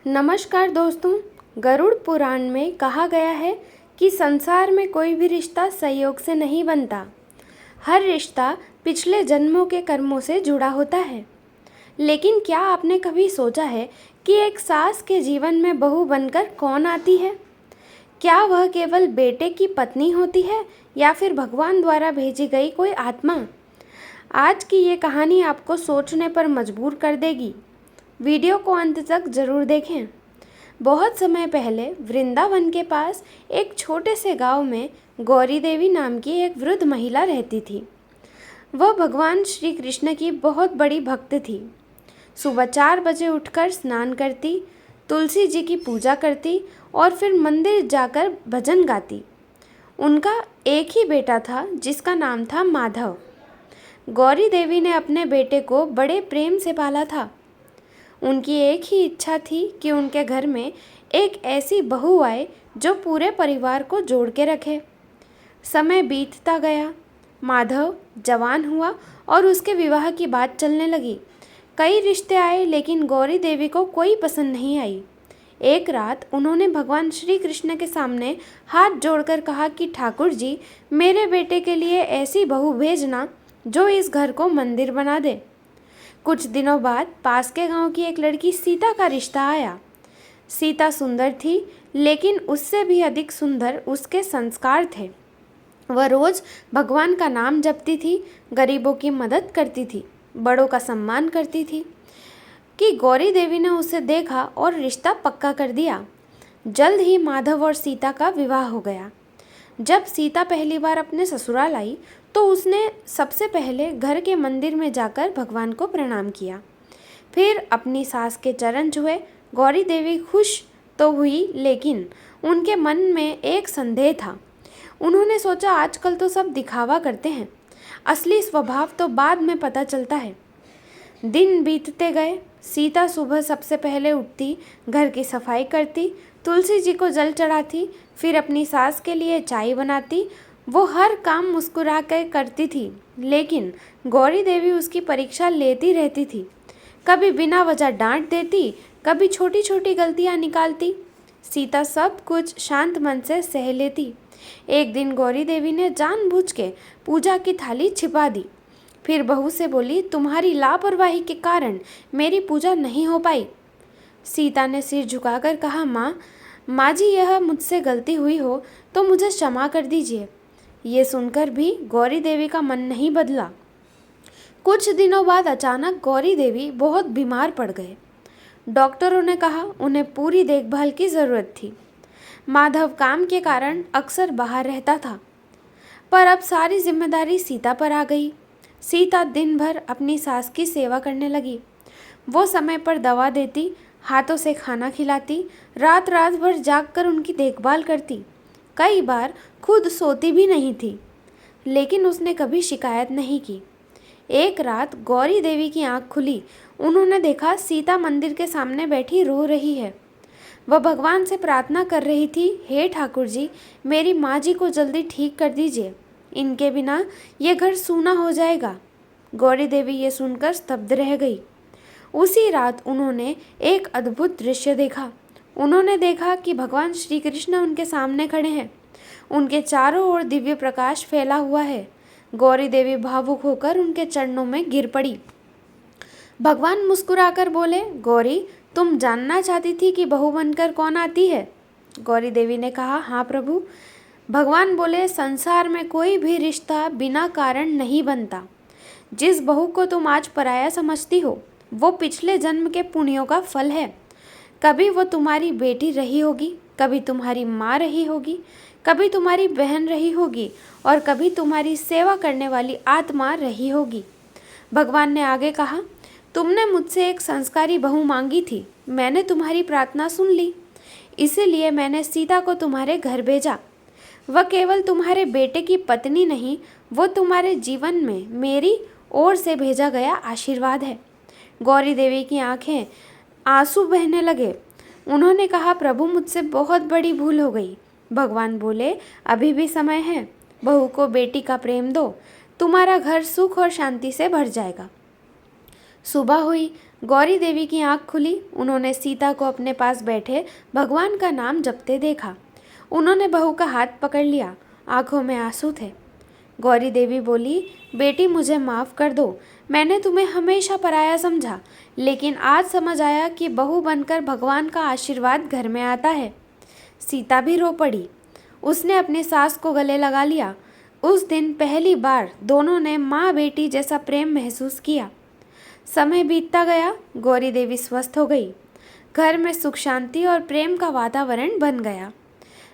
नमस्कार दोस्तों। गरुड़ पुराण में कहा गया है कि संसार में कोई भी रिश्ता संयोग से नहीं बनता। हर रिश्ता पिछले जन्मों के कर्मों से जुड़ा होता है। लेकिन क्या आपने कभी सोचा है कि एक सास के जीवन में बहू बनकर कौन आती है? क्या वह केवल बेटे की पत्नी होती है या फिर भगवान द्वारा भेजी गई कोई आत्मा? आज की ये कहानी आपको सोचने पर मजबूर कर देगी। वीडियो को अंत तक जरूर देखें। बहुत समय पहले वृंदावन के पास एक छोटे से गांव में गौरी देवी नाम की एक वृद्ध महिला रहती थी। वह भगवान श्री कृष्ण की बहुत बड़ी भक्त थी। सुबह 4 बजे उठकर स्नान करती, तुलसी जी की पूजा करती और फिर मंदिर जाकर भजन गाती। उनका एक ही बेटा था जिसका नाम था माधव। गौरी देवी ने अपने बेटे को बड़े प्रेम से पाला था। उनकी एक ही इच्छा थी कि उनके घर में एक ऐसी बहू आए जो पूरे परिवार को जोड़ के रखे। समय बीतता गया। माधव जवान हुआ और उसके विवाह की बात चलने लगी। कई रिश्ते आए लेकिन गौरी देवी को कोई पसंद नहीं आई। एक रात उन्होंने भगवान श्री कृष्ण के सामने हाथ जोड़कर कहा कि ठाकुर जी, मेरे बेटे के लिए ऐसी बहू भेजना जो इस घर को मंदिर बना दे। कुछ दिनों बाद पास के गांव की एक लड़की सीता का रिश्ता आया। सीता सुंदर थी लेकिन उससे भी अधिक सुंदर उसके संस्कार थे। वह रोज भगवान का नाम जपती थी, गरीबों की मदद करती थी, बड़ों का सम्मान करती थी। कि गौरी देवी ने उसे देखा और रिश्ता पक्का कर दिया। जल्द ही माधव और सीता का विवाह हो गया। जब सीता पहली बार अपने ससुराल आई तो उसने सबसे पहले घर के मंदिर में जाकर भगवान को प्रणाम किया। फिर अपनी सास के चरण छुए। गौरी देवी खुश तो हुई लेकिन उनके मन में एक संदेह था। उन्होंने सोचा, आजकल तो सब दिखावा करते हैं, असली स्वभाव तो बाद में पता चलता है। दिन बीतते गए। सीता सुबह सबसे पहले उठती, घर की सफाई करती, तुलसी जी को जल चढ़ाती, फिर अपनी सास के लिए चाय बनाती। वो हर काम मुस्कुरा कर करती थी लेकिन गौरी देवी उसकी परीक्षा लेती रहती थी। कभी बिना वजह डांट देती, कभी छोटी छोटी गलतियां निकालती। सीता सब कुछ शांत मन से सह लेती। एक दिन गौरी देवी ने जानबूझ के पूजा की थाली छिपा दी। फिर बहू से बोली, तुम्हारी लापरवाही के कारण मेरी पूजा नहीं हो पाई। सीता ने सिर झुकाकर कहा, माँ जी, यह मुझसे गलती हुई हो तो मुझे क्षमा कर दीजिए। ये सुनकर भी गौरी देवी का मन नहीं बदला। कुछ दिनों बाद अचानक गौरी देवी बहुत बीमार पड़ गए। डॉक्टरों ने कहा उन्हें पूरी देखभाल की ज़रूरत थी। माधव काम के कारण अक्सर बाहर रहता था, पर अब सारी जिम्मेदारी सीता पर आ गई। सीता दिन भर अपनी सास की सेवा करने लगी। वो समय पर दवा देती, हाथों से खाना खिलाती, रात रात भर जागकर उनकी देखभाल करती। कई बार खुद सोती भी नहीं थी, लेकिन उसने कभी शिकायत नहीं की। एक रात गौरी देवी की आंख खुली। उन्होंने देखा सीता मंदिर के सामने बैठी रो रही है। वह भगवान से प्रार्थना कर रही थी, हे ठाकुर जी, मेरी माँ जी को जल्दी ठीक कर दीजिए, इनके बिना ये घर सूना हो जाएगा। गौरी देवी ये सुनकर स्तब्ध रह गई। उसी रात उन्होंने एक अद्भुत दृश्य देखा। उन्होंने देखा कि भगवान श्री कृष्ण उनके सामने खड़े हैं। उनके चारों ओर दिव्य प्रकाश फैला हुआ है। गौरी देवी भावुक होकर उनके चरणों में गिर पड़ी। भगवान मुस्कुराकर बोले, गौरी, तुम जानना चाहती थी कि बहू बनकर कौन आती है? गौरी देवी ने कहा, हाँ प्रभु। भगवान बोले, संसार में कोई भी रिश्ता बिना कारण नहीं बनता। जिस बहू को तुम आज पराया समझती हो वो पिछले जन्म के पुण्यों का फल है। कभी वो तुम्हारी बेटी रही होगी, कभी तुम्हारी माँ रही होगी, कभी तुम्हारी बहन रही होगी और कभी तुम्हारी सेवा करने वाली आत्मा रही होगी। भगवान ने आगे कहा, तुमने मुझसे एक संस्कारी बहू मांगी थी, मैंने तुम्हारी प्रार्थना सुन ली, इसीलिए मैंने सीता को तुम्हारे घर भेजा। वह केवल तुम्हारे बेटे की पत्नी नहीं, वो तुम्हारे जीवन में मेरी ओर से भेजा गया आशीर्वाद है। गौरी देवी की आंखें आंसू बहने लगे। उन्होंने कहा, प्रभु, मुझसे बहुत बड़ी भूल हो गई। भगवान बोले, अभी भी समय है, बहू को बेटी का प्रेम दो, तुम्हारा घर सुख और शांति से भर जाएगा। सुबह हुई। गौरी देवी की आंख खुली। उन्होंने सीता को अपने पास बैठे भगवान का नाम जपते देखा। उन्होंने बहू का हाथ पकड़ लिया। आंखों में आंसू थे। गौरी देवी बोली, बेटी मुझे माफ़ कर दो। मैंने तुम्हें हमेशा पराया समझा, लेकिन आज समझ आया कि बहू बनकर भगवान का आशीर्वाद घर में आता है। सीता भी रो पड़ी। उसने अपनी सास को गले लगा लिया। उस दिन पहली बार दोनों ने माँ बेटी जैसा प्रेम महसूस किया। समय बीतता गया। गौरी देवी स्वस्थ हो गई। घर में सुख शांति और प्रेम का वातावरण बन गया।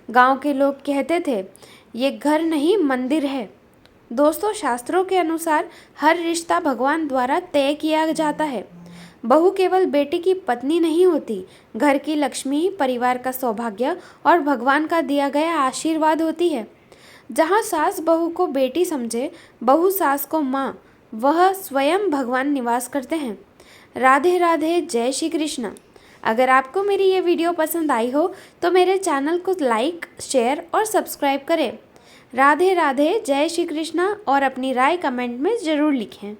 गांव के लोग कहते थे, ये घर नहीं मंदिर है। दोस्तों, शास्त्रों के अनुसार हर रिश्ता भगवान द्वारा तय किया जाता है। बहू केवल बेटी की पत्नी नहीं होती, घर की लक्ष्मी, परिवार का सौभाग्य और भगवान का दिया गया आशीर्वाद होती है। जहाँ सास बहू को बेटी समझे, बहू सास को माँ, वह स्वयं भगवान निवास करते हैं। राधे राधे, जय श्री कृष्ण। अगर आपको मेरी ये वीडियो पसंद आई हो तो मेरे चैनल को लाइक, शेयर और सब्सक्राइब करें। राधे राधे, जय श्री कृष्ण और अपनी राय कमेंट में ज़रूर लिखें।